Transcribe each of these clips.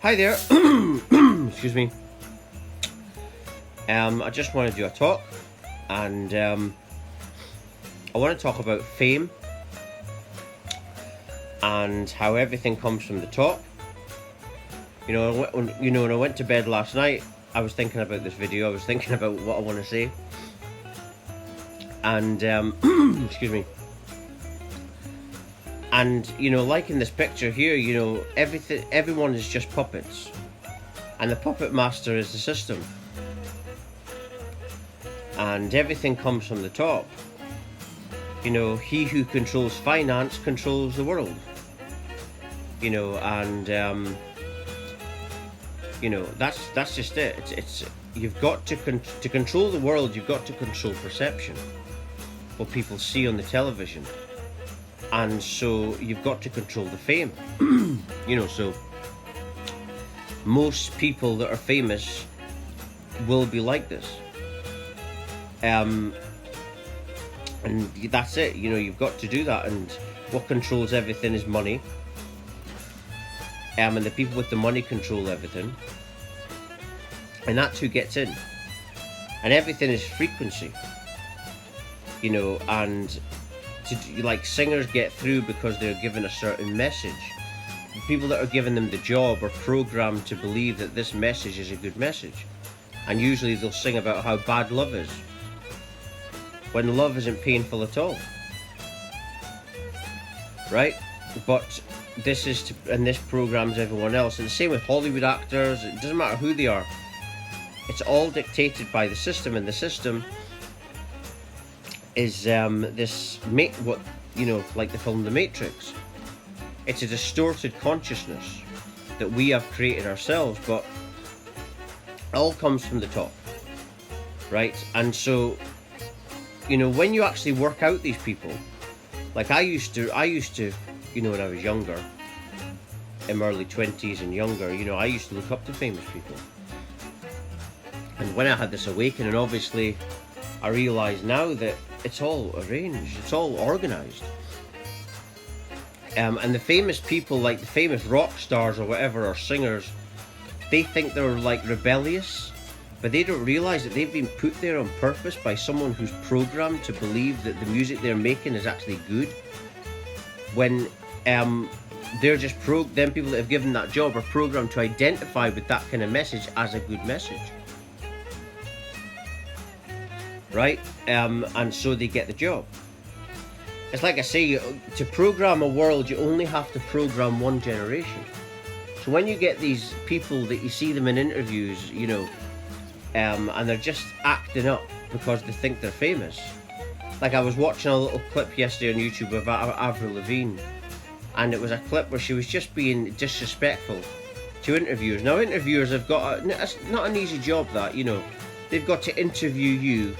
Hi there. Excuse me. I just want to do a talk, and I want to talk about fame and how everything comes from the top. When I went to bed last night, I was thinking about this video. I was thinking about what I want to say, and excuse me. And like in this picture here, everyone is just puppets, and the puppet master is the system, and everything comes from the top. He who controls finance controls the world. And that's just it. It's you've got to control the world. You've got to control perception, what people see on the television. And so you've got to control the fame. So most people that are famous will be like this. And that's it. You've got to do that. And what controls everything is money. And the people with the money control everything. And that's who gets in. And everything is frequency. And singers get through because they're given a certain message. The people that are giving them the job are programmed to believe that this message is a good message, and usually they'll sing about how bad love is, when love isn't painful at all, right? But this programs everyone else. And the same with Hollywood actors. It doesn't matter who they are, it's all dictated by the system. And the system is like the film The Matrix. It's a distorted consciousness that we have created ourselves, but it all comes from the top, right? And so when you actually work out these people, like I used to when I was younger, in my early 20s and younger, I used to look up to famous people. And when I had this awakening, obviously I realize now that it's all arranged, it's all organized. And the famous people, like the famous rock stars or whatever, or singers, they think they're like rebellious, but they don't realize that they've been put there on purpose by someone who's programmed to believe that the music they're making is actually good. When they're just them people that have given that job are programmed to identify with that kind of message as a good message. Right? And so they get the job. It's like I say, to program a world, you only have to program one generation. So when you get these people that you see them in interviews, and they're just acting up because they think they're famous. Like I was watching a little clip yesterday on YouTube of Avril Lavigne, and it was a clip where she was just being disrespectful to interviewers. Now interviewers have got it's not an easy job, that they've got to interview you.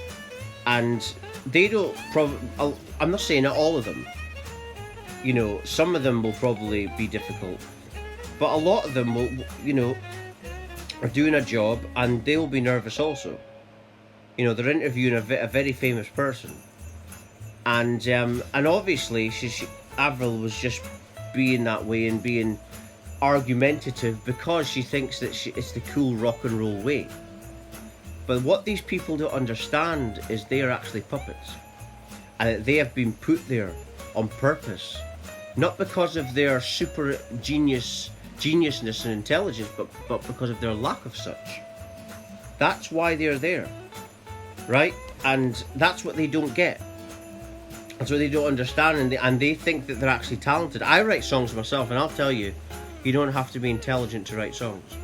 And they don't I'm not saying that all of them. Some of them will probably be difficult, but a lot of them will, are doing a job and they will be nervous also. They're interviewing a very famous person, and obviously Avril was just being that way and being argumentative because she thinks that it's the cool rock and roll way. But what these people don't understand is they are actually puppets, and they have been put there on purpose, not because of their super geniusness and intelligence, but because of their lack of such. That's why they're there, right? And that's what they don't get. That's what they don't understand, and they think that they're actually talented. I write songs myself, and I'll tell you, you don't have to be intelligent to write songs.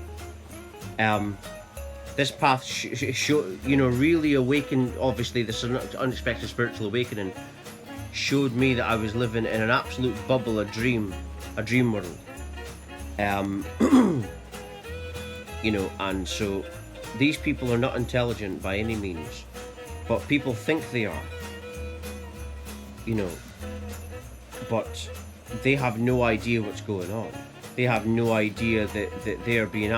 This path, really awakened. Obviously, this unexpected spiritual awakening showed me that I was living in an absolute bubble, a dream world. And so these people are not intelligent by any means, but people think they are. But they have no idea what's going on. They have no idea that they are being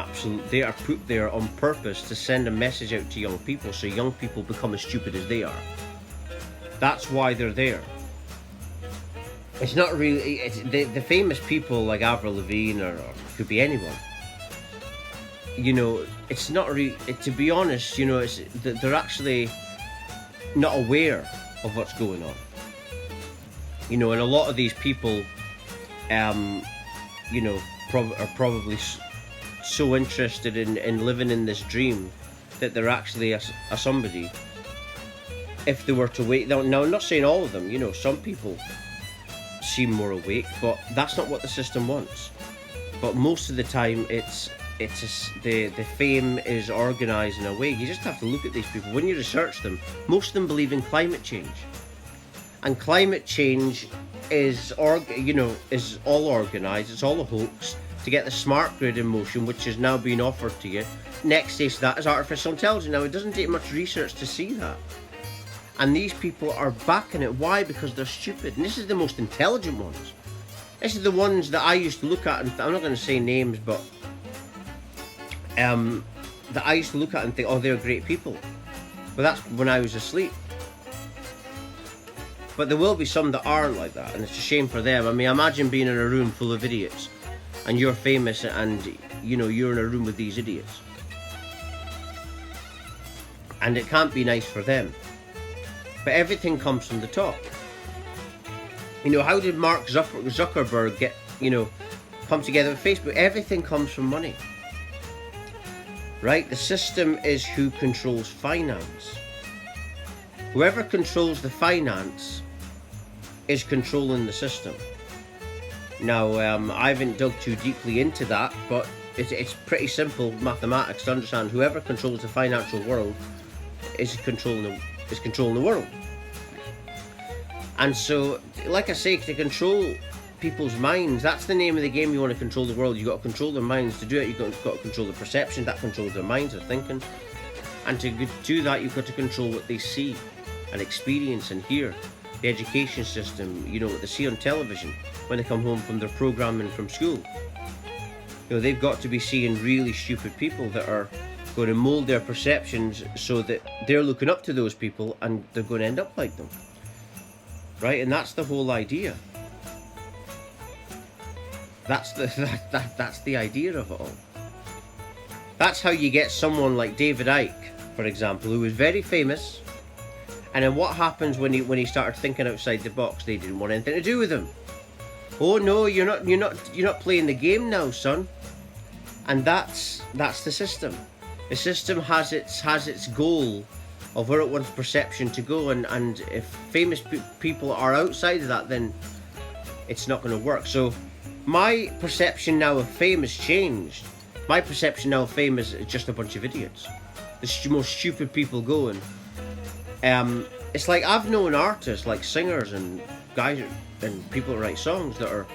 they are put there on purpose to send a message out to young people, so young people become as stupid as they are. That's why they're there. It's not really, the famous people like Avril Lavigne or could be anyone. it's not to be honest, they're actually not aware of what's going on. And a lot of these people, are probably so interested in living in this dream that they're actually a somebody. If they were to wait, now I'm not saying all of them, some people seem more awake, but that's not what the system wants. But most of the time, the fame is organised in a way. You just have to look at these people. When you research them, most of them believe in climate change, and climate change is all organised. It's all a hoax to get the smart grid in motion, which is now being offered to you. Next stage to that is artificial intelligence. Now, it doesn't take much research to see that. And these people are backing it. Why? Because they're stupid. And this is the most intelligent ones. This is the ones that I used to look at, and I'm not going to say names, but that I used to look at and think, oh, they're great people. But that's when I was asleep. But there will be some that aren't like that, and it's a shame for them. I mean, imagine being in a room full of idiots, and you're famous, and you're in a room with these idiots. And it can't be nice for them. But everything comes from the top. How did Mark Zuckerberg get, come together with Facebook? Everything comes from money. Right? The system is who controls finance. Whoever controls the finance is controlling the system. Now, I haven't dug too deeply into that, but it's pretty simple mathematics to understand. Whoever controls the financial world is controlling the world. And so, like I say, to control people's minds, that's the name of the game. You want to control the world, you've got to control their minds. To do it, you've got to control the perception. That controls their minds, their thinking. And to do that, you've got to control what they see and experience and hear. The education system, what they see on television when they come home from their programming from school. They've got to be seeing really stupid people that are going to mold their perceptions so that they're looking up to those people and they're going to end up like them. Right? And that's the whole idea. That's the idea of it all. That's how you get someone like David Icke, for example, who was very famous. And then what happens when he started thinking outside the box? They didn't want anything to do with him. Oh no, you're not playing the game now, son. And that's the system. The system has its goal of where it wants perception to go, and if famous people are outside of that, then it's not going to work. So my perception now of fame has changed. My perception now of fame is just a bunch of idiots. The most stupid people going. It's like I've known artists, like singers and guys and people that write songs that are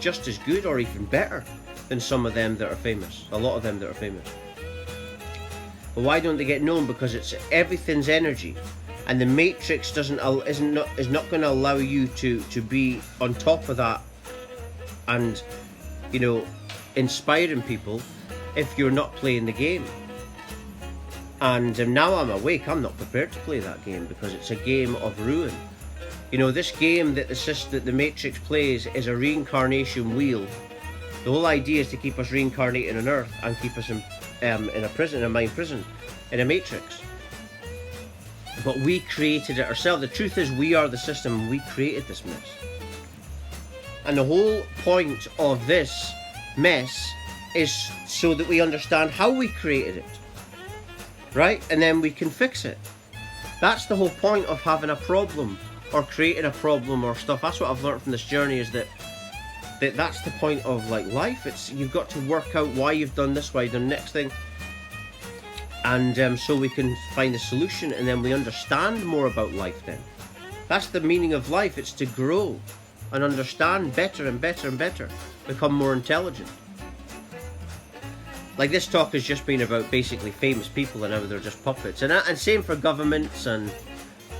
just as good or even better than some of them that are famous. A lot of them that are famous. But why don't they get known? Because everything's energy, and the matrix is not going to allow you to be on top of that and inspiring people if you're not playing the game. And now I'm awake, I'm not prepared to play that game, because it's a game of ruin. This game that the Matrix plays is a reincarnation wheel. The whole idea is to keep us reincarnated on Earth and keep us in a prison, a mind prison, in a matrix. But we created it ourselves. The truth is, we are the system. We created this mess. And the whole point of this mess is so that we understand how we created it. Right? And then we can fix it. That's the whole point of having a problem or creating a problem or stuff. That's what I've learned from this journey, is that's the point of life. It's you've got to work out why you've done this, why you've done the next thing, and so we can find a solution, and then we understand more about life. Then that's the meaning of life. It's to grow and understand better and better and better, become more intelligent. Like this talk has just been about basically famous people and how they're just puppets, and same for governments and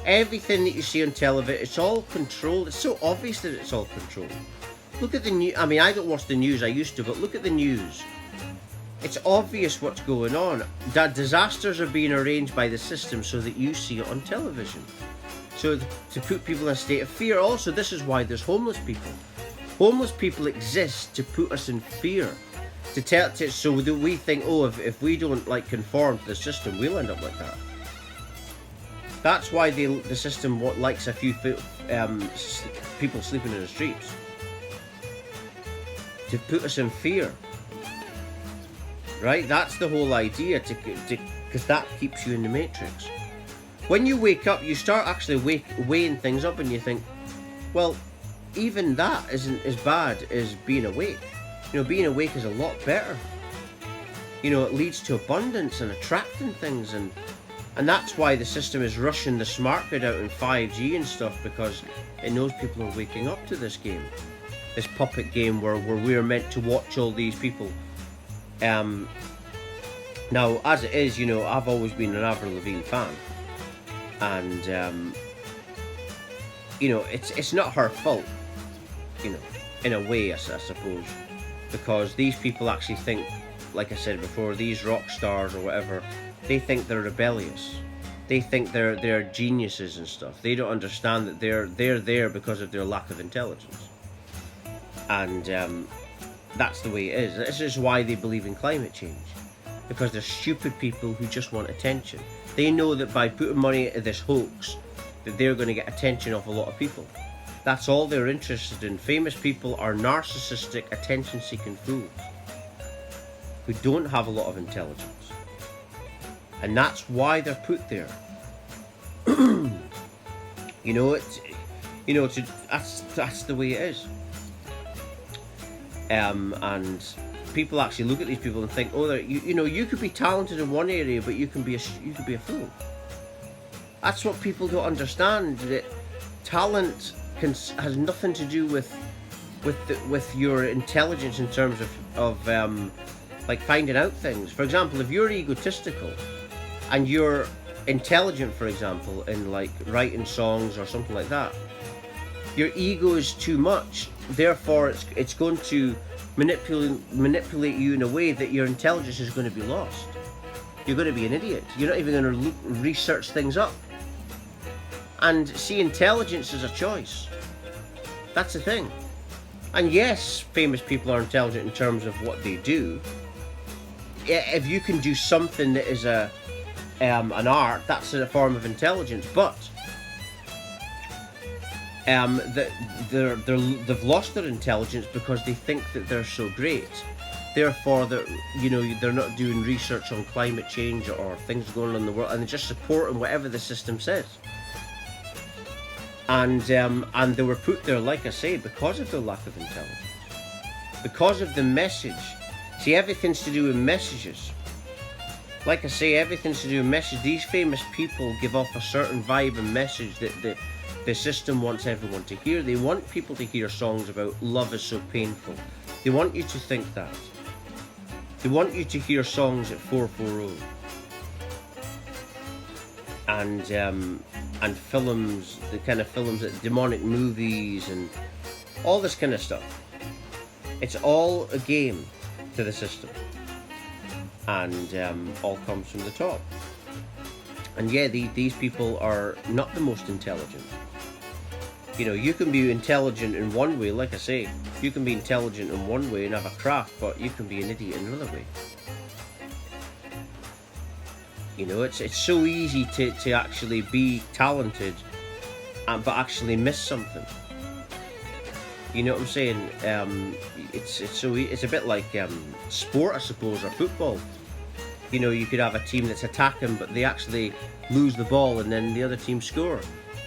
everything that you see on television. It's all controlled. It's so obvious that it's all controlled. Look at the news. I mean, I don't watch the news, I used to, but look at the news. It's obvious what's going on. That disasters are being arranged by the system so that you see it on television. So to put people in a state of fear. Also, this is why there's homeless people. Homeless people exist to put us in fear. So that we think, oh, if we don't like conform to the system, we'll end up like that. That's why the system likes a few people sleeping in the streets, to put us in fear, right? That's the whole idea, because that keeps you in the matrix. When you wake up, you start actually weighing things up, and you think, well, even that isn't as bad as being awake. Being awake is a lot better. It leads to abundance and attracting things, and that's why the system is rushing the smart grid out in 5G and stuff, because it knows people are waking up to this game, this puppet game where we're meant to watch all these people. Now, as it is, I've always been an Avril Lavigne fan, and it's not her fault, in a way, I suppose, because these people actually think, like I said before, these rock stars or whatever, they think they're rebellious. They think they're geniuses and stuff. They don't understand that they're there because of their lack of intelligence. And that's the way it is. This is why they believe in climate change, because they're stupid people who just want attention. They know that by putting money into this hoax, that they're going to get attention off a lot of people. That's all they're interested in. Famous people are narcissistic, attention-seeking fools who don't have a lot of intelligence, and that's why they're put there. That's the way it is. And people actually look at these people and think, oh, you could be talented in one area, but you can be a fool. That's what people don't understand. That talent has nothing to do with your intelligence in terms of like finding out things. For example, if you're egotistical and you're intelligent, for example, in like writing songs or something like that, your ego is too much. Therefore, it's going to manipulate you in a way that your intelligence is going to be lost. You're going to be an idiot. You're not even going to research things up. And see, intelligence is a choice. That's the thing. And yes, famous people are intelligent in terms of what they do. If you can do something that is an art, that's a form of intelligence. But they've lost their intelligence because they think that they're so great. Therefore, they're not doing research on climate change or things going on in the world, and they're just supporting whatever the system says. And they were put there, like I say, because of their lack of intelligence, because of the message. See, everything's to do with messages. Like I say, everything's to do with message. These famous people give off a certain vibe and message that the system wants everyone to hear. They want people to hear songs about love is so painful. They want you to think that. They want you to hear songs at 440 and films, the kind of films, that demonic movies and all this kind of stuff. It's all a game to the system, and all comes from the top. And yeah, these people are not the most intelligent. You can be intelligent in one way, like I say. You can be intelligent in one way and have a craft, but you can be an idiot in another way. It's so easy to actually be talented, but actually miss something. You know what I'm saying? It's a bit like sport, I suppose, or football. You could have a team that's attacking, but they actually lose the ball, and then the other team score,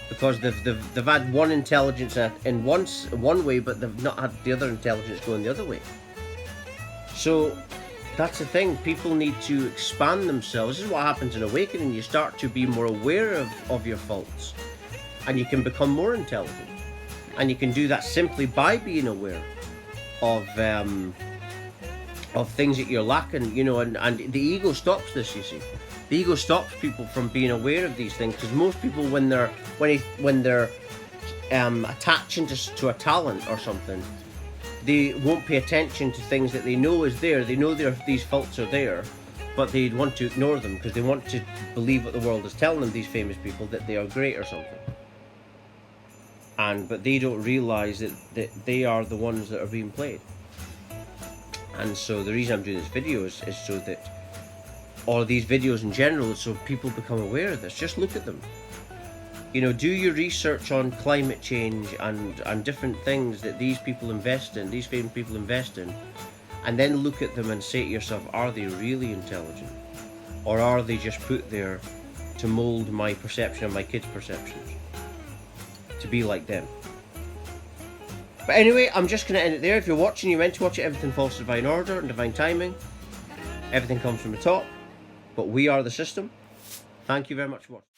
because they've had one intelligence in one way, but they've not had the other intelligence going the other way. So that's the thing. People need to expand themselves. This is what happens in awakening. You start to be more aware of your faults, and you can become more intelligent. And you can do that simply by being aware of things that you're lacking, and the ego stops this, you see. The ego stops people from being aware of these things, because most people, when they're attaching to a talent or something, they won't pay attention to things that they know is there. They know these faults are there, but they want to ignore them because they want to believe what the world is telling them, these famous people, that they are great or something. But they don't realize that they are the ones that are being played. And so the reason I'm doing this video is so that all of these videos in general, so people become aware of this. Just look at them. You know, do your research on climate change and different things that these people invest in, these famous people invest in, and then look at them and say to yourself, are they really intelligent? Or are they just put there to mold my perception and my kids' perceptions? To be like them. But anyway, I'm just going to end it there. If you're watching, you're meant to watch it. Everything falls to divine order and divine timing. Everything comes from the top. But we are the system. Thank you very much for watching.